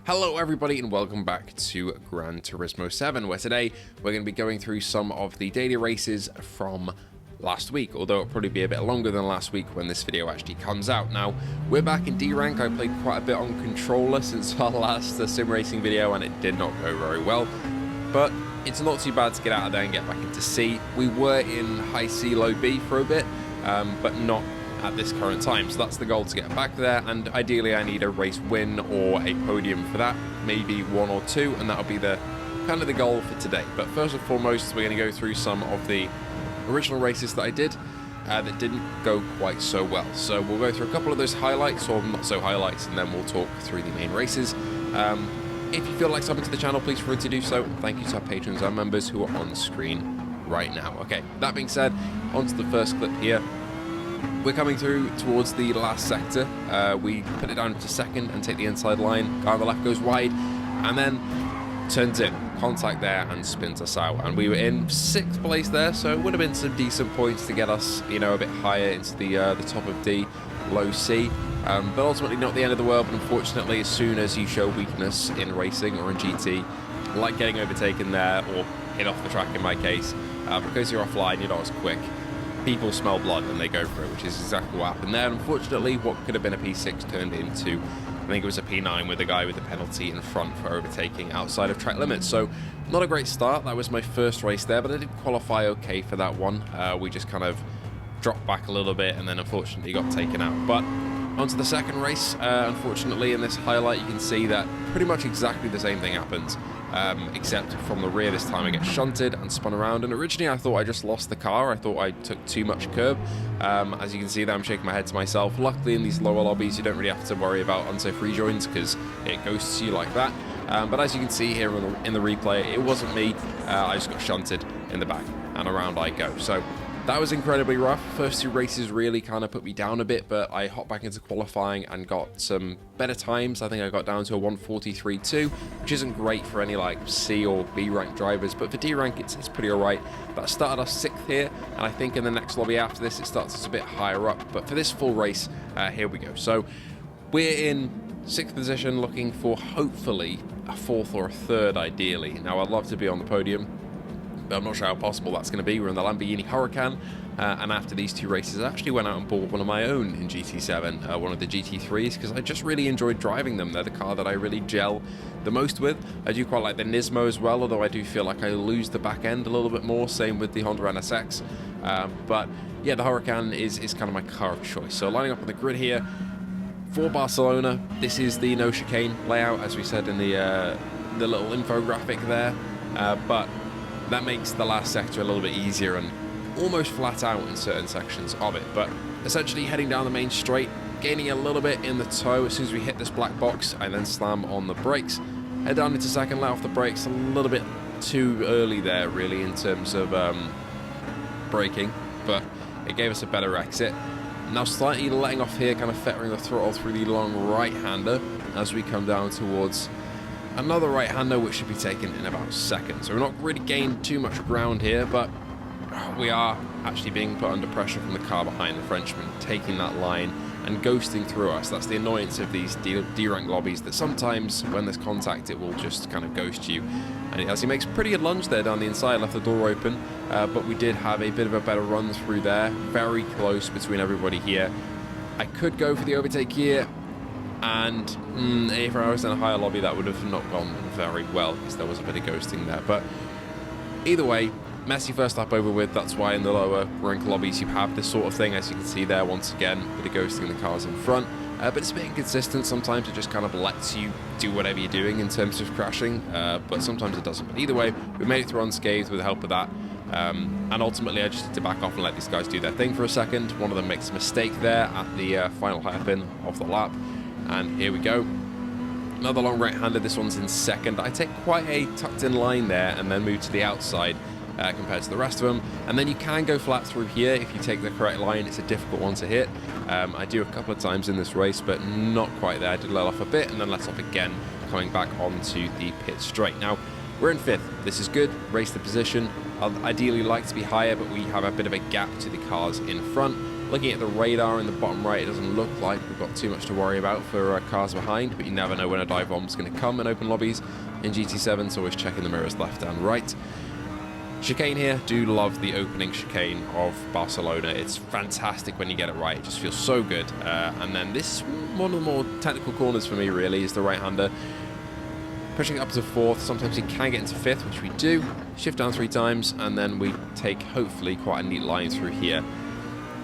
Hello everybody and welcome back to Gran Turismo 7, where today we're going to be going through some of the daily races from last week, although it'll probably be a bit longer than last week when this video actually comes out. Now, we're back in D rank. I played quite a bit on controller since our last sim racing video and it did not go very well, but it's not too bad to get out of there and get back into C. We were in high C, low B for a bit, but not at this current time, so that's the goal, to get back there, and ideally I need a race win or a podium for that, maybe one or two, and that'll be the kind of the goal for today. But first and foremost, we're going to go through some of the original races that I did that didn't go quite so well. So we'll go through a couple of those highlights, or not so highlights, and then we'll talk through the main races. If you feel like subbing to the channel, please feel free to do so, and thank you to our patrons and members who are on screen right now. Okay, that being said, on to the first clip here. We're coming through towards the last sector. We put it down to second and take the inside line. Guy on the left goes wide and then turns in. Contact there and spins us out. And we were in 6th place there, so it would have been some decent points to get us, you know, a bit higher into the top of D, low C. But ultimately not the end of the world. But unfortunately, as soon as you show weakness in racing or in GT, like getting overtaken there or hit off the track in my case, because you're offline, you're not as quick. People smell blood and they go for it, which is exactly what happened there. Unfortunately, what could have been a P6 turned into, I think it was a P9 with the guy with the penalty in front for overtaking outside of track limits. So not a great start. That was my first race there, but I did qualify okay for that one. We just kind of dropped back a little bit and then unfortunately got taken out. But onto the second race, unfortunately in this highlight you can see that pretty much exactly the same thing happens. Except from the rear this time I get shunted and spun around, and originally I thought I just lost the car. I thought I took too much curb. As you can see there, I'm shaking my head to myself. Luckily in these lower lobbies you don't really have to worry about unsafe rejoins because it goes to you like that. But as you can see here in the replay, it wasn't me. I just got shunted in the back and around I go. So that was incredibly rough. First two races really kind of put me down a bit, but I hopped back into qualifying and got some better times. I think I got down to a 1:43.2, which isn't great for any like C or B rank drivers, but for D rank it's pretty alright. That started us 6th here, and I think in the next lobby after this it starts us a bit higher up. But for this full race, here we go. So we're in 6th position, looking for hopefully a 4th or a 3rd ideally. Now I'd love to be on the podium, but I'm not sure how possible that's going to be. We're in the Lamborghini Huracan, and after these two races I actually went out and bought one of my own in GT7, one of the GT3s, because I just really enjoyed driving them. They're the car that I really gel the most with. I do quite like the Turismo as well, although I do feel like I lose the back end a little bit more, same with the Honda NSX. But yeah, the Huracan is kind of my car of choice. So lining up on the grid here for Barcelona, this is the no chicane layout, as we said in the little infographic there, but that makes the last sector a little bit easier and almost flat out in certain sections of it. But essentially heading down the main straight, gaining a little bit in the toe. As soon as we hit this black box, I then slam on the brakes. Head down into second, let off the brakes a little bit too early there really in terms of braking, but it gave us a better exit. Now slightly letting off here, kind of fettering the throttle through the long right-hander as we come down towards another right-hander, which should be taken in about 2nd. So we're not really gained too much ground here, but we are actually being put under pressure from the car behind, the Frenchman taking that line and ghosting through us. That's the annoyance of these D-rank lobbies, that sometimes when there's contact it will just kind of ghost you. And as he makes a pretty good lunge there down the inside, left the door open, but we did have a bit of a better run through there. Very close between everybody here. I could go for the overtake here, and if I was in a higher lobby that would have not gone very well because there was a bit of ghosting there. But either way, messy first lap over with. That's why in the lower rank lobbies you have this sort of thing, as you can see there once again with the ghosting the cars in front. But it's a bit inconsistent. Sometimes it just kind of lets you do whatever you're doing in terms of crashing, but sometimes it doesn't. But either way, we made it through unscathed with the help of that. And ultimately I just had to back off and let these guys do their thing for a second. One of them makes a mistake there at the final hairpin of the lap. And here we go. Another long right-hander. This one's in 2nd. I take quite a tucked-in line there and then move to the outside compared to the rest of them. And then you can go flat through here if you take the correct line. It's a difficult one to hit. I do a couple of times in this race, but not quite there. I did let off a bit and then let off again, coming back onto the pit straight. Now, we're in 5th. This is good. Race the position. I'd ideally like to be higher, but we have a bit of a gap to the cars in front. Looking at the radar in the bottom right, it doesn't look like we've got too much to worry about for cars behind, but you never know when a dive bomb's going to come in open lobbies in GT7, so always checking the mirrors left and right. Chicane here, do love the opening chicane of Barcelona. It's fantastic when you get it right, it just feels so good. And then this, one of the more technical corners for me really, is the right-hander. Pushing up to 4th, sometimes you can get into 5th, which we do. Shift down 3 times, and then we take, hopefully, quite a neat line through here.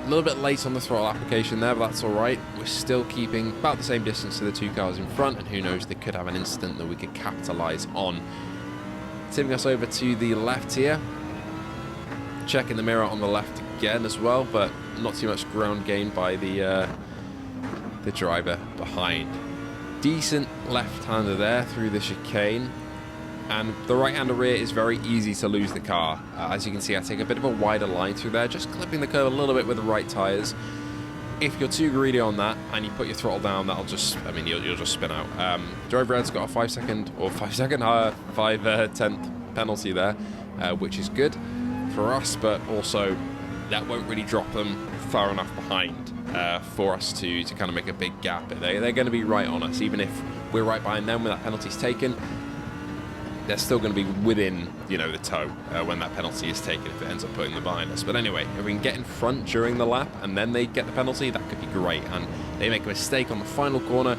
A little bit late on the throttle application there, but that's alright. We're still keeping about the same distance to the 2 cars in front, and who knows, they could have an incident that we could capitalise on. Tipping us over to the left here. Checking the mirror on the left again as well, but not too much ground gained by the driver behind. Decent left-hander there through the chicane, and the right-hander rear is very easy to lose the car. As you can see, I take a bit of a wider line through there, just clipping the curve a little bit with the right tyres. If you're too greedy on that and you put your throttle down, that'll just, I mean, you'll just spin out. Driver red's got a 5/10th penalty there, which is good for us, but also that won't really drop them far enough behind for us to kind of make a big gap. They're going to be right on us, even if we're right behind them when that penalty's taken. They're still going to be within, you know, the toe when that penalty is taken, if it ends up putting them behind us. But anyway, if we can get in front during the lap and then they get the penalty, that could be great. And they make a mistake on the final corner,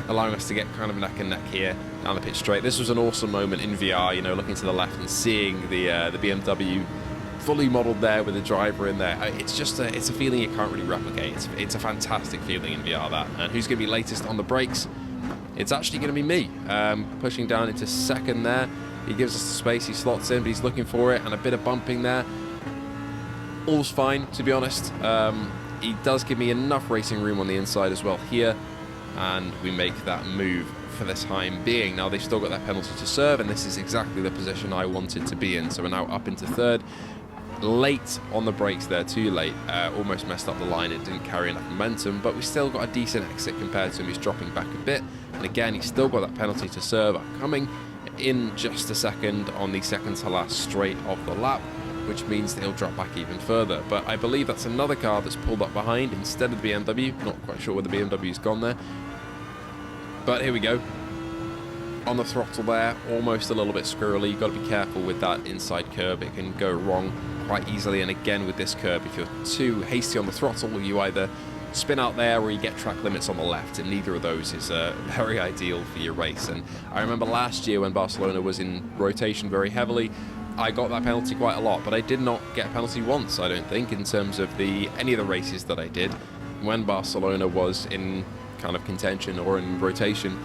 allowing us to get kind of neck and neck here down the pit straight. This was an awesome moment in VR, you know, looking to the left and seeing the BMW fully modelled there with the driver in there. It's just it's a feeling you can't really replicate. It's a fantastic feeling in VR, that. And who's going to be latest on the brakes? It's actually going to be me, pushing down into 2nd there. He gives us the space, he slots in, but he's looking for it, and a bit of bumping there. All's fine, to be honest. He does give me enough racing room on the inside as well here, and we make that move for the time being. Now they've still got that penalty to serve, and this is exactly the position I wanted to be in. So we're now up into 3rd. Late on the brakes there, too late. Almost messed up the line, it didn't carry enough momentum, but we still got a decent exit compared to him. He's dropping back a bit, and again, he's still got that penalty to serve upcoming in just a second on the 2nd to last straight of the lap, which means they'll drop back even further. But I believe that's another car that's pulled up behind instead of the BMW. Not quite sure where the BMW's gone there, but here we go. On the throttle there, almost a little bit squirrely. You've got to be careful with that inside curb, it can go wrong quite easily. And again with this curb, if you're too hasty on the throttle, you either spin out there or you get track limits on the left, and neither of those is very ideal for your race. And I remember last year when Barcelona was in rotation very heavily, I got that penalty quite a lot, but I did not get a penalty once, I don't think, in terms of any of the races that I did when Barcelona was in kind of contention or in rotation,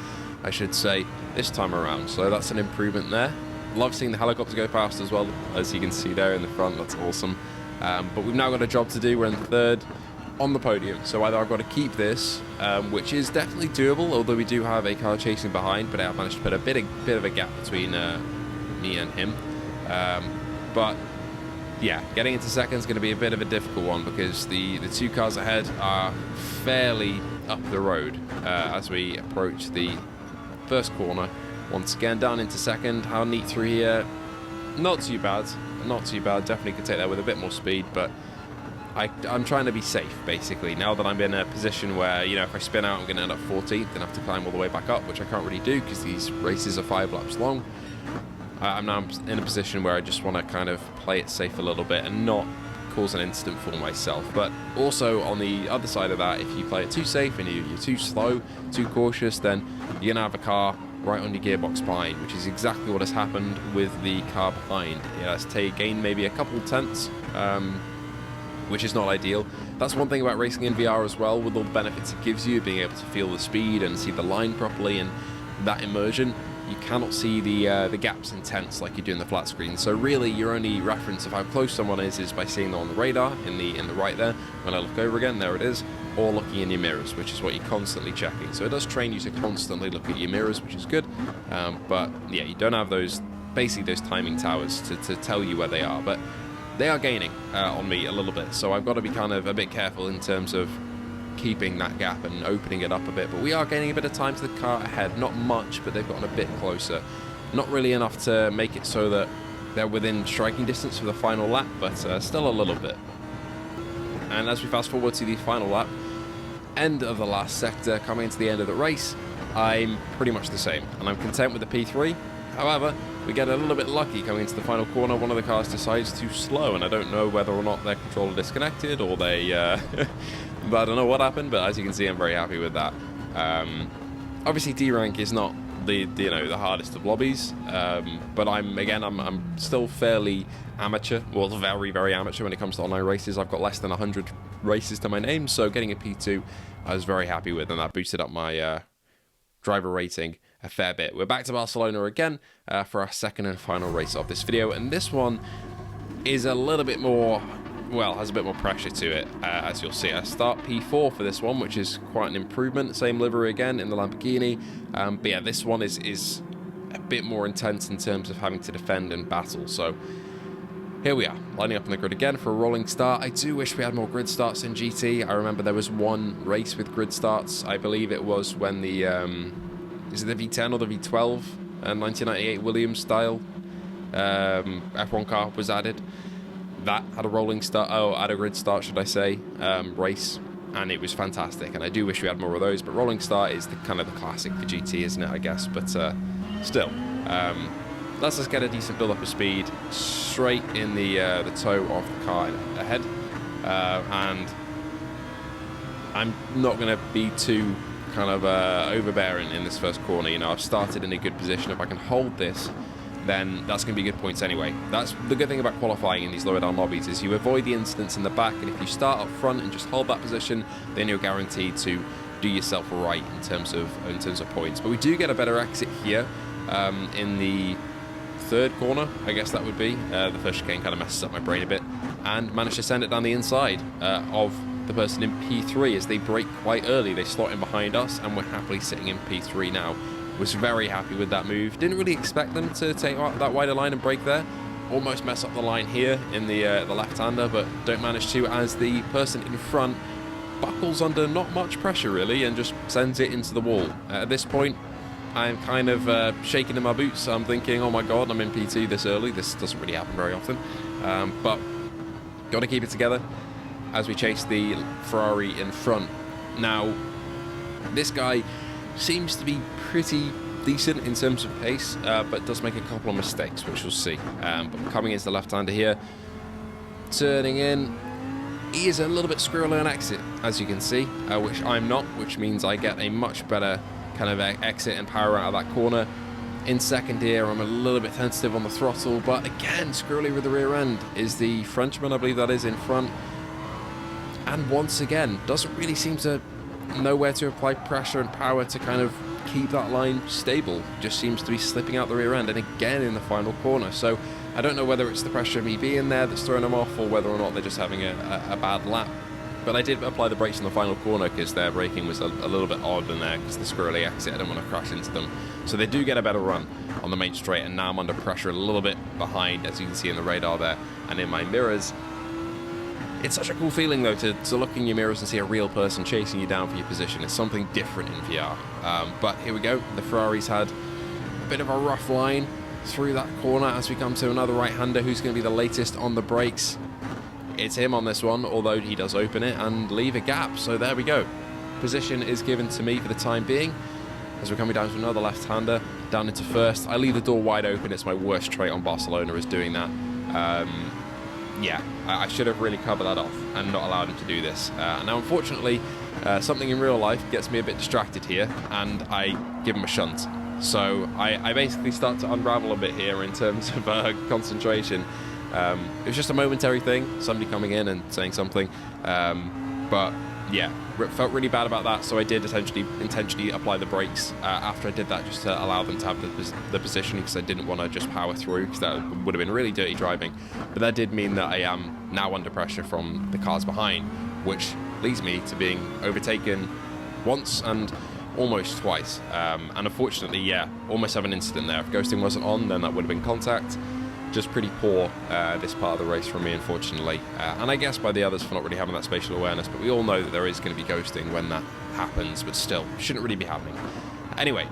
I should say, this time around. So that's an improvement there. Love seeing the helicopter go past as well, as you can see there in the front. That's awesome. But we've now got a job to do. We're in 3rd on the podium, so either I've got to keep this, which is definitely doable, although we do have a car chasing behind, but I've managed to put a bit of a gap between me and him. But yeah, getting into 2nd is going to be a bit of a difficult one, because the 2 cars ahead are fairly up the road as we approach the 1st corner. Once again, down into 2nd. How neat through here? Not too bad. Not too bad. Definitely could take that with a bit more speed, but I'm trying to be safe, basically. Now that I'm in a position where, you know, if I spin out, I'm going to end up 14th and have to climb all the way back up, which I can't really do because these races are 5 laps long. I'm now in a position where I just want to kind of play it safe a little bit and not cause an incident for myself. But also on the other side of that, if you play it too safe and you're too slow, too cautious, then you're going to have a car right on your gearbox behind, which is exactly what has happened with the car behind. It has gained maybe a couple tenths, which is not ideal. That's one thing about racing in VR as well, with all the benefits it gives you, being able to feel the speed and see the line properly, and that immersion. You cannot see the gaps and tents like you do in the flat screen. So really, your only reference of how close someone is by seeing them on the radar in the right there. When I look over again, there it is. Or looking in your mirrors, which is what you're constantly checking. So it does train you to constantly look at your mirrors, which is good. But yeah, you don't have basically those timing towers to tell you where they are. But they are gaining on me a little bit. So I've got to be kind of a bit careful in terms of keeping that gap and opening it up a bit. But we are gaining a bit of time to the car ahead. Not much, but they've gotten a bit closer. Not really enough to make it so that they're within striking distance for the final lap, but still a little bit. And as we fast forward to the final lap, end of the last sector, coming into the end of the race, I'm pretty much the same, and I'm content with the P3. However, we get a little bit lucky coming into the final corner. One of the cars decides to slow, and I don't know whether or not their controller disconnected or they... but I don't know what happened, but as you can see, I'm very happy with that. Obviously, D rank is not the hardest of lobbies, but I'm still fairly amateur, well, very, very amateur when it comes to online races. I've got less than 100 races to my name, so getting a P2 I was very happy with, and that boosted up my driver rating a fair bit. We're back to Barcelona again for our second and final race of this video, and this one is a little bit more, well, has a bit more pressure to it, as you'll see. I start P4 for this one, which is quite an improvement. Same livery again in the Lamborghini, but yeah, this one is a bit more intense in terms of having to defend and battle. So here we are, lining up on the grid again for a rolling start. I do wish we had more grid starts in GT. I remember there was one race with grid starts. I believe it was when the, is it the V10 or the V12, 1998 Williams style F1 car was added. That had a rolling start, had a grid start, should I say, race, and it was fantastic. And I do wish we had more of those, but rolling start is the kind of the classic for GT, isn't it, I guess? But still, let's just get a decent build up of speed straight in the toe of the car ahead, and I'm not going to be too kind of overbearing in this first corner. You know, I've started in a good position. If I can hold this, then that's going to be good points anyway. That's the good thing about qualifying in these lower down lobbies, is you avoid the incidents in the back, and if you start up front and just hold that position, then you're guaranteed to do yourself right in terms of points. But we do get a better exit here in the third corner, I guess that would be. The first chicane kind of messes up my brain a bit, and managed to send it down the inside of the person in P3 as they brake quite early. They slot in behind us, and we're happily sitting in P3 now. Was very happy with that move. Didn't really expect them to take that wider line and brake there. Almost mess up the line here in the left-hander, but don't manage to, as the person in front buckles under not much pressure really and just sends it into the wall. At this point, I'm kind of shaking in my boots. I'm thinking, oh my god, I'm in P2 this early. This doesn't really happen very often, but got to keep it together as we chase the Ferrari in front. Now, this guy seems to be pretty decent in terms of pace, but does make a couple of mistakes, which we'll see. But coming into the left-hander here, turning in, he is a little bit squirrely on exit, as you can see, which I'm not, which means I get a much better kind of exit and power out of that corner. In second here, I'm a little bit tentative on the throttle, but again, squirrely with the rear end is the Frenchman, I believe that is, in front. And once again, doesn't really seem to know where to apply pressure and power to kind of keep that line stable. Just seems to be slipping out the rear end, and again in the final corner. So I don't know whether it's the pressure of me being there that's throwing them off, or whether or not they're just having a bad lap. But I did apply the brakes in the final corner because their braking was a little bit odd in there because the squirrely exit, I didn't want to crash into them. So they do get a better run on the main straight, and now I'm under pressure a little bit behind, as you can see in the radar there and in my mirrors. It's such a cool feeling, though, to look in your mirrors and see a real person chasing you down for your position. It's something different in VR. But here we go. The Ferrari's had a bit of a rough line through that corner as we come to another right-hander who's going to be the latest on the brakes. It's him on this one, although he does open it and leave a gap. So there we go. Position is given to me for the time being as we're coming down to another left-hander, down into first. I leave the door wide open. It's my worst trait on Barcelona, is doing that. Yeah, I should have really covered that off and not allowed him to do this. Now, unfortunately, something in real life gets me a bit distracted here, and I give him a shunt. So I basically start to unravel a bit here in terms of concentration. It was just a momentary thing, somebody coming in and saying something. But yeah, felt really bad about that, so I did intentionally apply the brakes after I did that, just to allow them to have the position, because I didn't want to just power through, because that would have been really dirty driving. But that did mean that I am now under pressure from the cars behind, which leads me to being overtaken once and almost twice. And unfortunately, yeah, almost have an incident there. If ghosting wasn't on, then that would have been contact. Just pretty poor this part of the race from me, unfortunately, and I guess by the others for not really having that spatial awareness. But we all know that there is going to be ghosting when that happens, but still shouldn't really be happening. Anyway,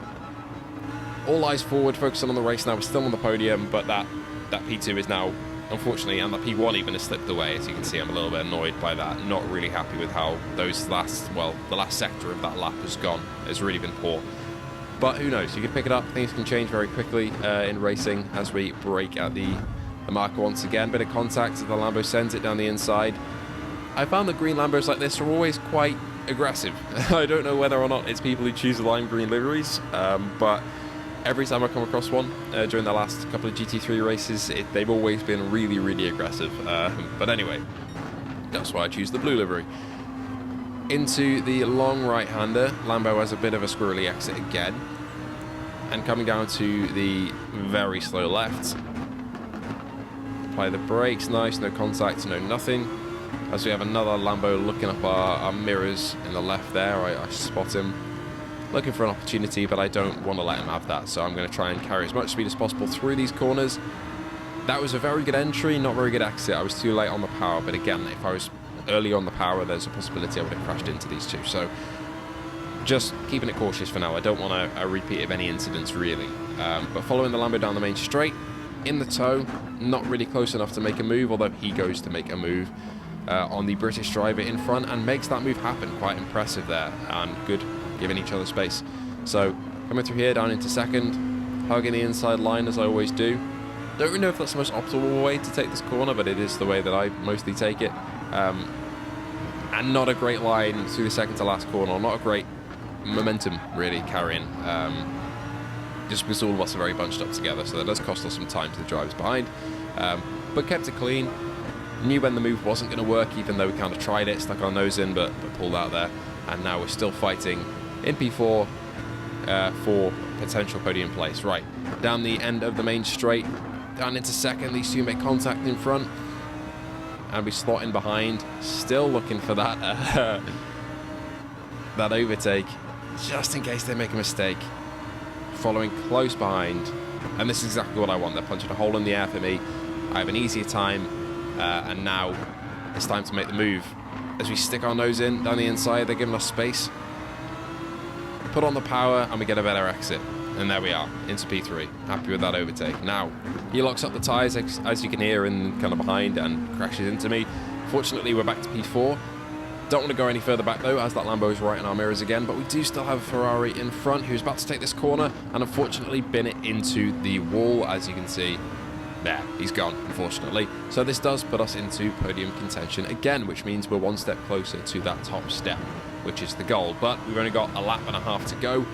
all eyes forward, focusing on the race now. We're still on the podium, but that P2 is now unfortunately, and the P1 even has slipped away. As you can see, I'm a little bit annoyed by that. Not really happy with how those the last sector of that lap has gone. It's really been poor. But who knows? You can pick it up. Things can change very quickly in racing as we break at the marker once again. Bit of contact as the Lambo sends it down the inside. I found that green Lambos like this are always quite aggressive. I don't know whether or not it's people who choose the lime green liveries, but every time I come across one during the last couple of GT3 races, they've always been really, really aggressive. But anyway, that's why I choose the blue livery. Into the long right-hander, Lambo has a bit of a squirrely exit again. And coming down to the very slow left. Apply the brakes, nice, no contact, no nothing. As we have another Lambo looking up our mirrors in the left there, I spot him. Looking for an opportunity, but I don't want to let him have that, so I'm going to try and carry as much speed as possible through these corners. That was a very good entry, not very good exit. I was too late on the power, but again, if I was early on the power, there's a possibility I would have crashed into these two. So just keeping it cautious for now. I don't want a repeat of any incidents, really. But following the Lambo down the main straight, in the toe, not really close enough to make a move, although he goes to make a move on the British driver in front and makes that move happen. Quite impressive there, and good, giving each other space. So coming through here, down into second, hugging the inside line as I always do. Don't really know if that's the most optimal way to take this corner, but it is the way that I mostly take it. And not a great line through the second to last corner, not a great momentum really carrying, just because all of us are very bunched up together, so that does cost us some time to the drivers behind, but kept it clean. Knew when the move wasn't going to work, even though we kind of tried it, stuck our nose in, but pulled out there, and now we're still fighting in P4 for potential podium place. Right, down the end of the main straight, down into second, these two make contact in front, and we slot in behind, still looking for that that overtake, just in case they make a mistake. Following close behind, and this is exactly what I want. They're punching a hole in the air for me. I have an easier time, and now it's time to make the move. As we stick our nose in down the inside, they're giving us space. Put on the power, and we get a better exit. And there we are, into P3. Happy with that overtake. Now, he locks up the tyres, as you can hear, in kind of behind, and crashes into me. Fortunately, we're back to P4. Don't want to go any further back, though, as that Lambo is right in our mirrors again. But we do still have a Ferrari in front, who's about to take this corner, and unfortunately bin it into the wall, as you can see. There, he's gone, unfortunately. So this does put us into podium contention again, which means we're one step closer to that top step, which is the goal. But we've only got a lap and a half to go.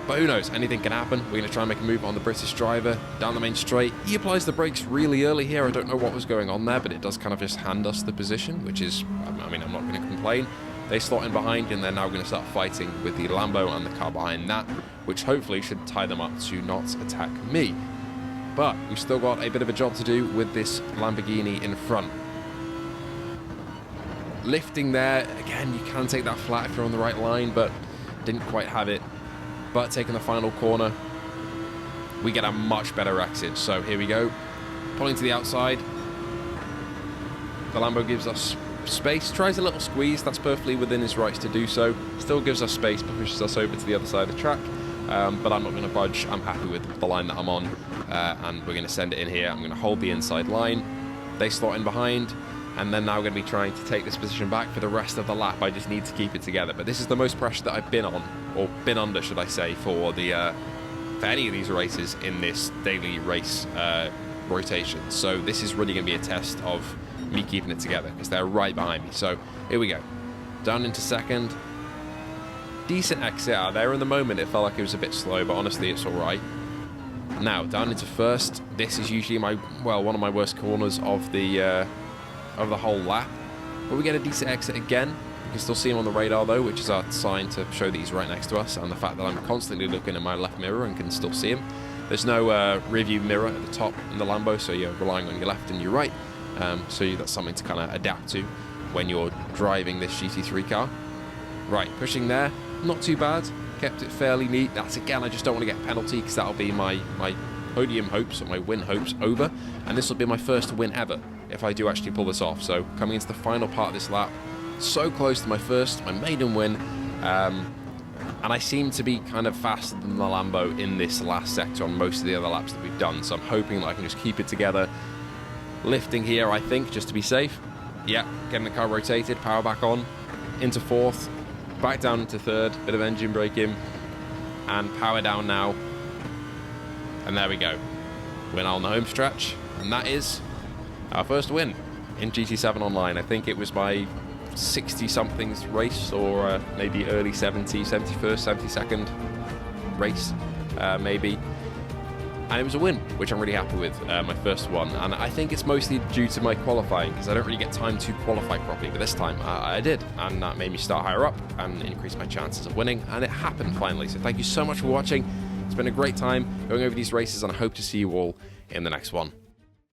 But who knows, anything can happen. We're going to try and make a move on the British driver down the main straight. He applies the brakes really early here. I don't know what was going on there, but it does kind of just hand us the position, which is, I mean, I'm not going to complain. They slot in behind, and they're now going to start fighting with the Lambo and the car behind that, which hopefully should tie them up to not attack me. But we've still got a bit of a job to do with this Lamborghini in front. Lifting there, again, you can take that flat if you're on the right line, but didn't quite have it. But taking the final corner, we get a much better exit. So here we go, pulling to the outside. The Lambo gives us space, tries a little squeeze, that's perfectly within his rights to do so. Still gives us space, but pushes us over to the other side of the track. But I'm not going to budge. I'm happy with the line that I'm on, and we're going to send it in here. I'm going to hold the inside line. They slot in behind, and then now going to be trying to take this position back for the rest of the lap. I just need to keep it together. But this is the most pressure that I've been on, or been under, should I say, for any of these races in this daily race rotation. So this is really going to be a test of me keeping it together, because they're right behind me. So here we go. Down into second. Decent exit out there. In the moment, it felt like it was a bit slow, but honestly, it's all right. Now, down into first. This is usually one of my worst corners of the whole lap. But we get a decent exit again. You can still see him on the radar, though, which is our sign to show that he's right next to us, and the fact that I'm constantly looking at my left mirror and can still see him. There's no rear view mirror at the top in the Lambo, so you're relying on your left and your right. So that's something to kind of adapt to when you're driving this GT3 car. Right, pushing there. Not too bad. Kept it fairly neat. That's, again, I just don't want to get a penalty, because that'll be my podium hopes, or my win hopes, over. And this will be my first win ever if I do actually pull this off. So coming into the final part of this lap, so close to my maiden win. And I seem to be kind of faster than the Lambo in this last sector on most of the other laps that we've done. So I'm hoping that I can just keep it together, lifting here, I think, just to be safe. Yeah, getting the car rotated, power back on, into fourth, back down into third, bit of engine braking, and power down now. And there we go. Win on the home stretch, and that is our first win in GT7 Online. I think it was my 60-somethings race, or maybe early 70, 71st, 72nd race, maybe. And it was a win, which I'm really happy with, my first one. And I think it's mostly due to my qualifying, because I don't really get time to qualify properly. But this time, I did. And that made me start higher up and increase my chances of winning. And it happened finally. So thank you so much for watching. It's been a great time going over these races, and I hope to see you all in the next one.